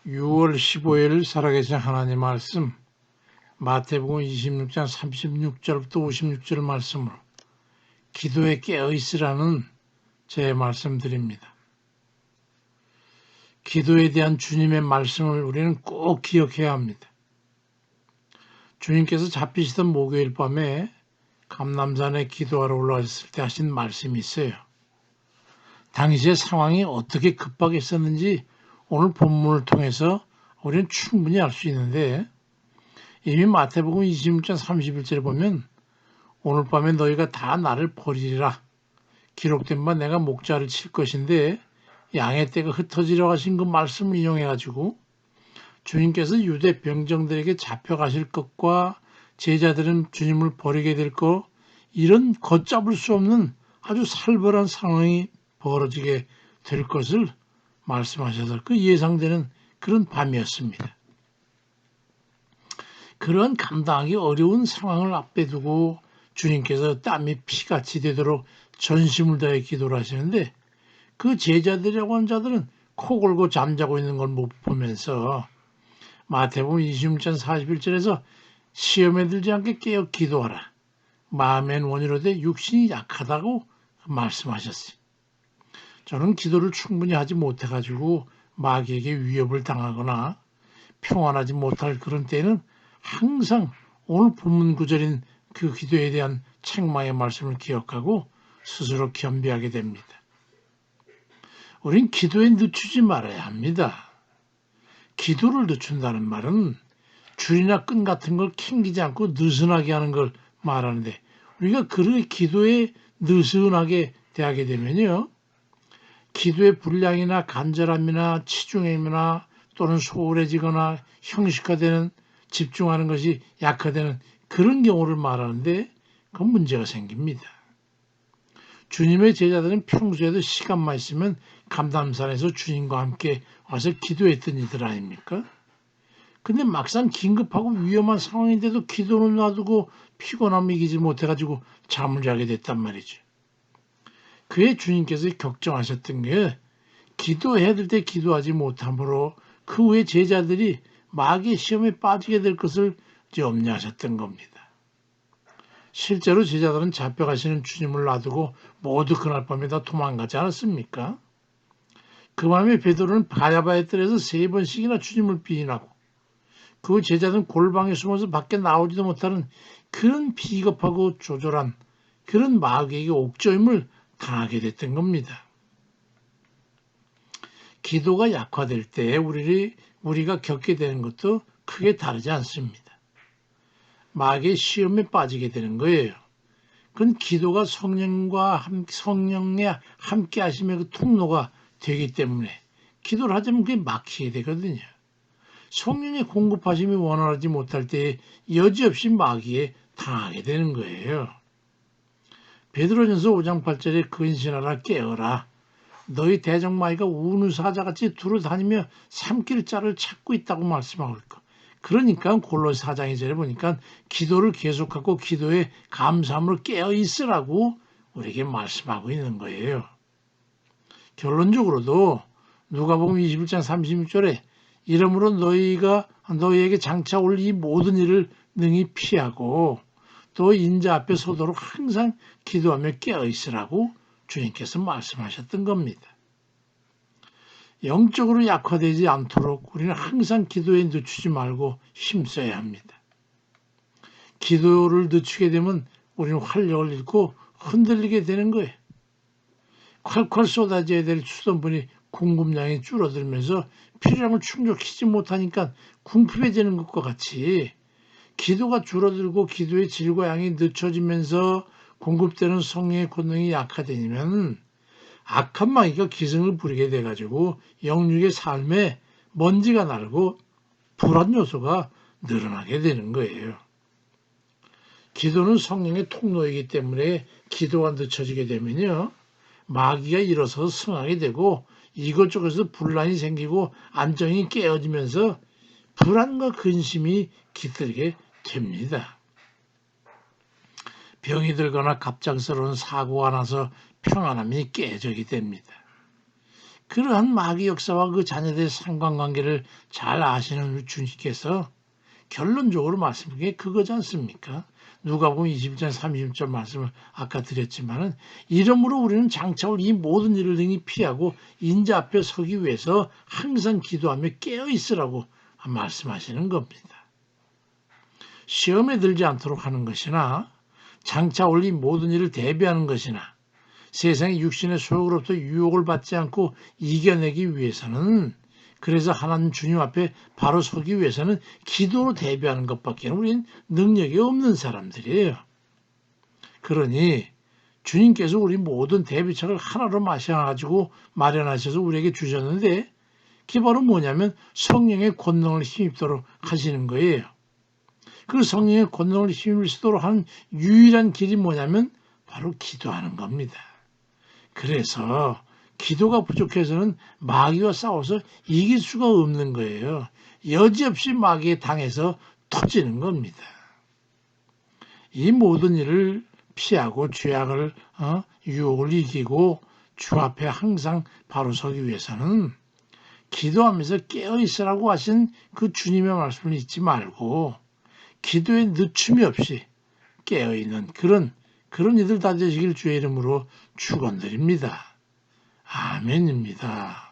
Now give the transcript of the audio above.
6월 15일 살아계신 하나님 말씀 마태복음 26장 36절부터 56절 말씀으로 기도에 깨어있으라는 제 말씀드립니다. 기도에 대한 주님의 말씀을 우리는 꼭 기억해야 합니다. 주님께서 잡히시던 목요일 밤에 감람산에 기도하러 올라갔을 때 하신 말씀이 있어요. 당시의 상황이 어떻게 급박했었는지 오늘 본문을 통해서 우리는 충분히 알 수 있는데 이미 마태복음 26장 31절에 보면 오늘 밤에 너희가 다 나를 버리리라. 기록된 바 내가 목자를 칠 것인데 양의 떼가 흩어지려 하신 그 말씀을 인용해가지고 주님께서 유대 병정들에게 잡혀가실 것과 제자들은 주님을 버리게 될 것 이런 걷잡을 수 없는 아주 살벌한 상황이 벌어지게 될 것을 말씀하셔서 그 예상되는 그런 밤이었습니다. 그런 감당하기 어려운 상황을 앞에 두고 주님께서 땀이 피같이 되도록 전심을 다해 기도를 하시는데 그 제자들이라고 하는 자들은 코 골고 잠자고 있는 걸 못 보면서 마태복음 26장 41절에서 시험에 들지 않게 깨어 기도하라. 마음엔 원이로되 육신이 약하다고 말씀하셨어요. 저는 기도를 충분히 하지 못해가지고 마귀에게 위협을 당하거나 평안하지 못할 그런 때는 항상 오늘 본문 구절인 그 기도에 대한 책망의 말씀을 기억하고 스스로 겸비하게 됩니다. 우린 기도에 늦추지 말아야 합니다. 기도를 늦춘다는 말은 줄이나 끈 같은 걸 캥기지 않고 느슨하게 하는 걸 말하는데 우리가 그렇게 기도에 느슨하게 대하게 되면요. 기도의 분량이나 간절함이나 치중함이나 또는 소홀해지거나 형식화되는 집중하는 것이 약화되는 그런 경우를 말하는데 그건 문제가 생깁니다. 주님의 제자들은 평소에도 시간만 있으면 감람산에서 주님과 함께 와서 기도했던 이들 아닙니까? 근데 막상 긴급하고 위험한 상황인데도 기도는 놔두고 피곤함을 이기지 못해가지고 잠을 자게 됐단 말이죠. 그에 주님께서 걱정하셨던 게 기도해야 될 때 기도하지 못함으로 그 후에 제자들이 마귀의 시험에 빠지게 될 것을 염려하셨던 겁니다. 실제로 제자들은 잡혀가시는 주님을 놔두고 모두 그날 밤에 다 도망가지 않았습니까? 그 밤에 베드로는 바야바의 뜰에서 3번씩이나 주님을 비인하고 그 제자들은 골방에 숨어서 밖에 나오지도 못하는 그런 비겁하고 조절한 그런 마귀에게 옥조임을 당하게 됐던 겁니다. 기도가 약화될 때 우리가 겪게 되는 것도 크게 다르지 않습니다. 마귀의 시험에 빠지게 되는 거예요. 그건 기도가 성령의 함께 하심의 그 통로가 되기 때문에 기도를 하자면 그게 막히게 되거든요. 성령의 공급하심이 원활하지 못할 때에 여지없이 마귀에 당하게 되는 거예요. 베드로전서 5장 8절에 근신하라 깨어라. 너희 대적마귀가 우는 사자같이 두루다니며 삼킬 자를 찾고 있다고 말씀하고 있고 그러니까 골로새 4장 2절에 보니까 기도를 계속하고 기도에 감사함으로 깨어있으라고 우리에게 말씀하고 있는 거예요. 결론적으로도 누가복음 21장 36절에 이러므로 너희에게 장차 올 이 모든 일을 능히 피하고 또 인자 앞에 서도록 항상 기도하며 깨어있으라고 주님께서 말씀하셨던 겁니다. 영적으로 약화되지 않도록 우리는 항상 기도에 늦추지 말고 힘써야 합니다. 기도를 늦추게 되면 우리는 활력을 잃고 흔들리게 되는 거예요. 콸콸 쏟아져야 될 수돗물이 공급량이 줄어들면서 필요량을 충족시키지 못하니까 궁핍해지는 것과 같이 기도가 줄어들고 기도의 질과 양이 늦춰지면서 공급되는 성령의 권능이 약화되면 악한 마귀가 기승을 부리게 돼가지고 영육의 삶에 먼지가 날고 불안 요소가 늘어나게 되는 거예요. 기도는 성령의 통로이기 때문에 기도가 늦춰지게 되면요. 마귀가 일어서서 승하게 되고 이것저것에서 분란이 생기고 안정이 깨어지면서 불안과 근심이 깃들게 됩니다. 병이 들거나 갑작스러운 사고가 나서 평안함이 깨지게 됩니다. 그러한 마귀 역사와 그 자녀들의 상관관계를 잘 아시는 주님께서 결론적으로 말씀드린 게 그거지 않습니까? 누가복음 21장 30절 말씀을 아까 드렸지만은 이러므로 우리는 장차 올 이 모든 일을 능히 피하고 인자 앞에 서기 위해서 항상 기도하며 깨어 있으라고 말씀하시는 겁니다. 시험에 들지 않도록 하는 것이나 장차 올 이 모든 일을 대비하는 것이나 세상의 육신의 소욕으로부터 유혹을 받지 않고 이겨내기 위해서는 그래서 하나님 주님 앞에 바로 서기 위해서는 기도로 대비하는 것밖에 우리는 능력이 없는 사람들이에요. 그러니 주님께서 우리 모든 대비책을 하나로 마셔가지고 마련하셔서 우리에게 주셨는데 그게 바로 뭐냐면 성령의 권능을 힘입도록 하시는 거예요. 그 성령의 권능을 힘입도록 하는 유일한 길이 뭐냐면 바로 기도하는 겁니다. 그래서 기도가 부족해서는 마귀와 싸워서 이길 수가 없는 거예요. 여지없이 마귀에 당해서 터지는 겁니다. 이 모든 일을 피하고 죄악을 유혹을 이기고 주 앞에 항상 바로 서기 위해서는 기도하면서 깨어있으라고 하신 그 주님의 말씀을 잊지 말고 기도에 늦춤이 없이 깨어있는 그런 이들 다 되시길 주의 이름으로 축원드립니다. 아멘입니다.